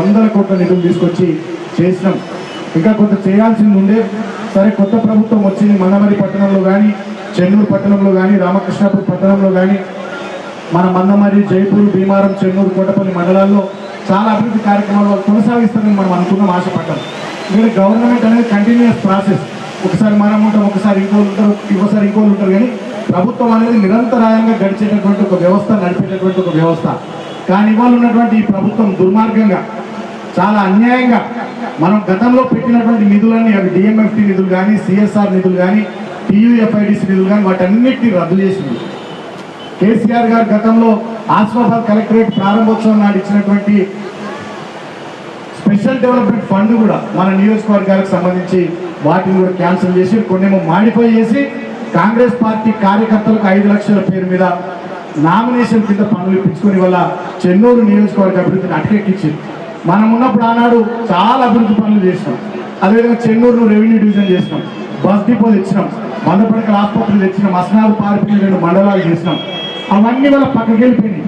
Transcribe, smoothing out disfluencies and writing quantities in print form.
వందల కోట్ల నిధులు తీసుకొచ్చి చేసినాం. ఇంకా కొంత చేయాల్సింది ఉండే. సరే, కొత్త ప్రభుత్వం వచ్చింది. మందమరి పట్టణంలో కానీ, చెన్నూరు పట్టణంలో కానీ, రామకృష్ణాపూర్ పట్టణంలో కానీ, మన మందమరి, జైపూర్, భీమారం, చెన్నూరు, కోటపల్లి మండలాల్లో చాలా అభివృద్ధి కార్యక్రమాలు కొనసాగిస్తారని మనం అనుకున్నాం, ఆశపడ్డాం. ఇక్కడ గవర్నమెంట్ అనేది కంటిన్యూస్ ప్రాసెస్. ఒకసారి మనం ఉంటాం, ఒకసారి ఇంకోళ్ళు ఉంటారు, ఇంకోసారి ఇంకోళ్ళు ఉంటారు. కానీ ప్రభుత్వం అనేది నిరంతరాయంగా గడిచేటటువంటి ఒక వ్యవస్థ, నడిపేటటువంటి ఒక వ్యవస్థ. కానీ ఇవాళ ఉన్నటువంటి ఈ ప్రభుత్వం దుర్మార్గంగా, చాలా అన్యాయంగా మనం గతంలో పెట్టినటువంటి నిధులన్నీ, అవి డిఎంఎఫ్టీ నిధులు కానీ, సిఎస్ఆర్ నిధులు కానీ, టీయూఎఫ్ఐడిసి నిధులు కానీ, వాటన్నిటిని రద్దు చేసింది. కేసీఆర్ గారు గతంలో ఆసిఫాబాద్ కలెక్టరేట్ ప్రారంభోత్సవం నాడు ఇచ్చినటువంటి స్పెషల్ డెవలప్మెంట్ ఫండ్ కూడా మన నియోజకవర్గాలకు సంబంధించి వాటిని కూడా క్యాన్సిల్ చేసి, కొన్నేమో మాడిఫై చేసి, కాంగ్రెస్ పార్టీ కార్యకర్తలకు 5 లక్షల పేరు మీద నామినేషన్ కింద పనులు ఇప్పించుకొని వల్ల చెన్నూరు నియోజకవర్గ అభివృద్ధిని అటకెక్కించింది. మనం ఉన్నప్పుడు ఆనాడు చాలా అభివృద్ధి పనులు చేసినాం. అదేవిధంగా చెన్నూరును రెవెన్యూ డివిజన్ చేసినాం, బస్ డిపోలు తెచ్చినాం, వంద పడకల ఆసుపత్రులు తెచ్చినాం, అస్నాలు పార్కులు 2 మండలాలు చేసినాం. అవన్నీ వల్ల పక్కకి వెళ్ళిపోయినాయి.